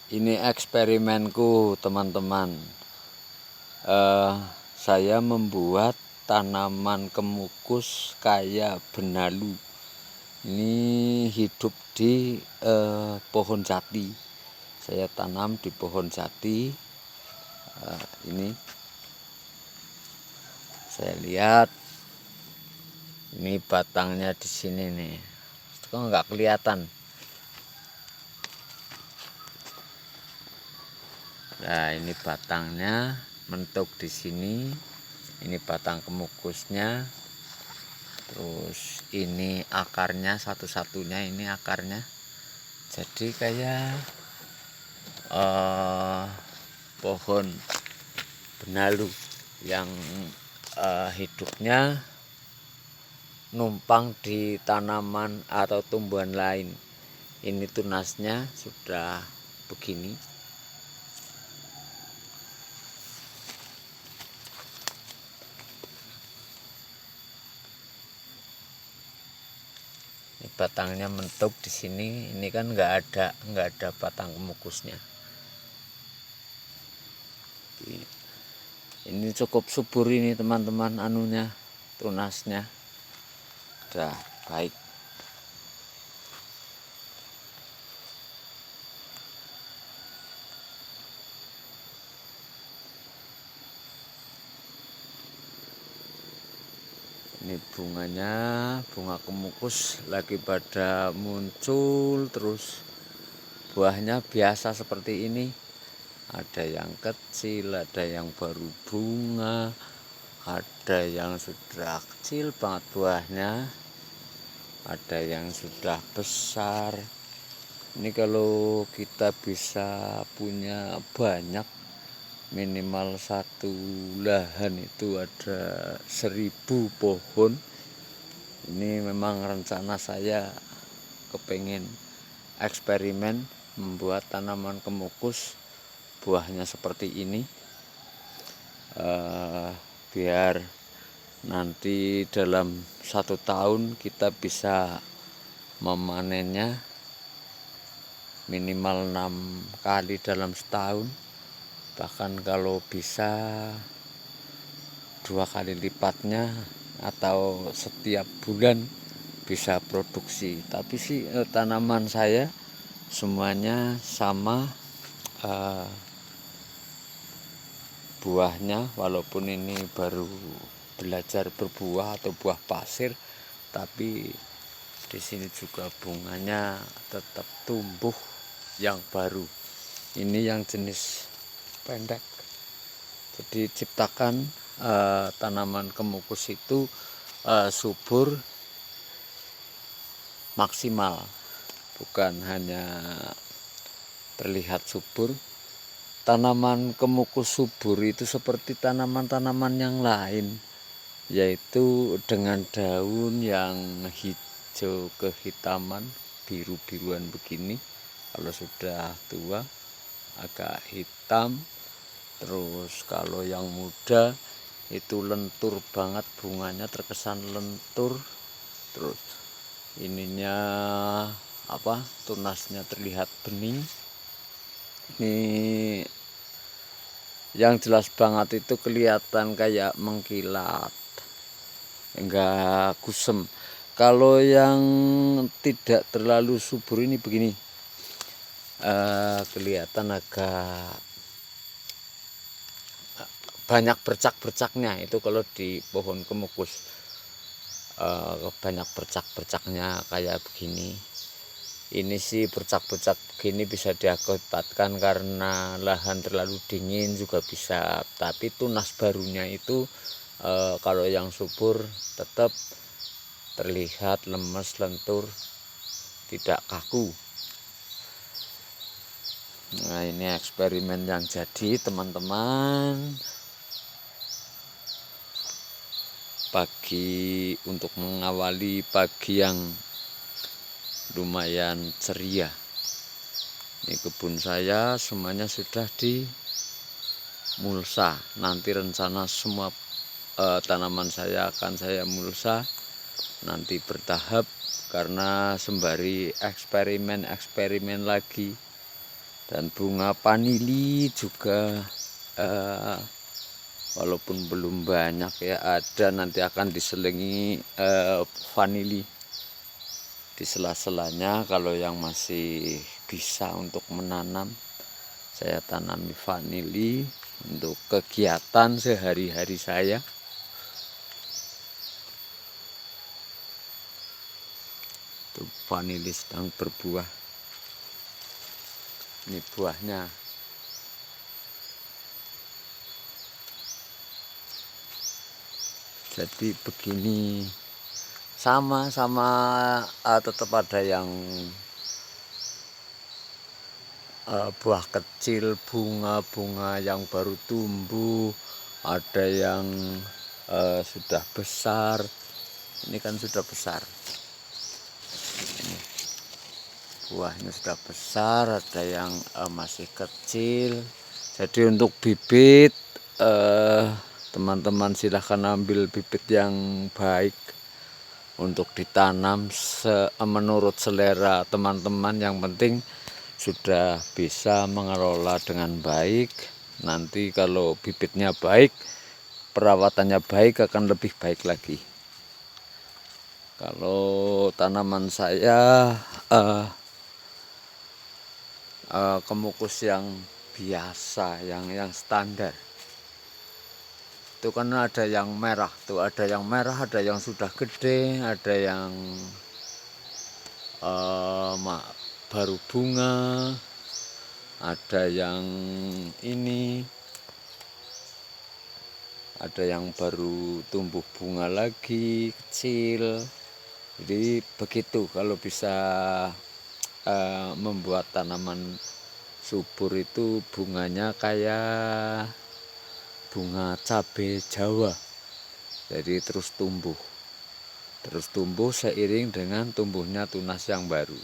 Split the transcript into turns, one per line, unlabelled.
Ini eksperimenku teman-teman. Saya membuat tanaman kemukus kayak benalu. Ini hidup di pohon jati. Saya tanam di pohon jati. Ini saya lihat. Ini batangnya di sini nih. Kok nggak kelihatan? Nah, ini batangnya mentok di sini. Ini batang kemukusnya. Terus ini akarnya satu-satunya, ini akarnya. Jadi kayak pohon benalu yang hidupnya numpang di tanaman atau tumbuhan lain. Ini tunasnya sudah begini. Ini batangnya mentok di sini. Ini kan nggak ada batang kemukusnya. Ini cukup subur ini teman-teman, anunya, tunasnya udah baik. Ini bunganya, bunga kemukus lagi pada muncul terus. Buahnya biasa seperti ini. Ada yang kecil, ada yang baru bunga, ada yang sudah kecil banget buahnya, ada yang sudah besar. Ini kalau kita bisa punya banyak, minimal satu lahan itu ada 1000 pohon. Ini memang rencana saya, kepengen eksperimen membuat tanaman kemukus buahnya seperti ini, biar nanti dalam 1 tahun kita bisa memanennya minimal 6 kali dalam setahun. Bahkan kalau bisa 2 kali lipatnya, atau setiap bulan bisa produksi. Tapi sih tanaman saya semuanya sama buahnya, walaupun ini baru belajar berbuah atau buah pasir, tapi di sini juga bunganya tetap tumbuh yang baru. Ini yang jenis pendek. Jadi ciptakan tanaman kemukus itu subur maksimal, bukan hanya terlihat subur. Tanaman kemukus subur itu seperti tanaman-tanaman yang lain, yaitu dengan daun yang hijau kehitaman, biru-biruan begini. Kalau sudah tua agak hitam. Terus kalau yang muda itu lentur banget bunganya, terkesan lentur. Terus ininya tunasnya terlihat bening. Ini yang jelas banget itu kelihatan kayak mengkilat, enggak kusem. Kalau yang tidak terlalu subur ini begini, kelihatan agak banyak bercak-bercaknya. Itu kalau di pohon kemukus banyak bercak-bercaknya kayak begini. Ini sih bercak-bercak begini bisa diakibatkan karena lahan terlalu dingin juga bisa. Tapi tunas barunya itu kalau yang subur tetap terlihat lemes, lentur, tidak kaku. Nah, ini eksperimen yang jadi teman-teman. Pagi, untuk mengawali pagi yang lumayan ceria. Ini kebun saya semuanya sudah di mulsa. Nanti rencana semua tanaman saya akan saya mulsa nanti bertahap, karena sembari eksperimen lagi Dan bunga vanili juga walaupun belum banyak ya, ada, nanti akan diselingi vanili di sela-selanya. Kalau yang masih bisa untuk menanam, saya tanami vanili untuk kegiatan sehari-hari saya. Itu vanili sedang berbuah. Ini buahnya. Jadi begini, sama-sama tetap ada yang buah kecil, bunga-bunga yang baru tumbuh, ada yang sudah besar. Ini kan sudah besar, ini buahnya sudah besar, ada yang masih kecil. Jadi untuk bibit, teman-teman silahkan ambil bibit yang baik untuk ditanam menurut selera teman-teman. Yang penting sudah bisa mengelola dengan baik. Nanti kalau bibitnya baik, perawatannya baik, akan lebih baik lagi. Kalau tanaman saya kemukus yang biasa, yang standar, itu kan ada yang merah tuh, ada yang merah, ada yang sudah gede, ada yang baru bunga, ada yang ini, ada yang baru tumbuh bunga lagi kecil. Jadi begitu kalau bisa membuat tanaman subur itu bunganya kayak bunga cabai Jawa. Jadi terus tumbuh seiring dengan tumbuhnya tunas yang baru.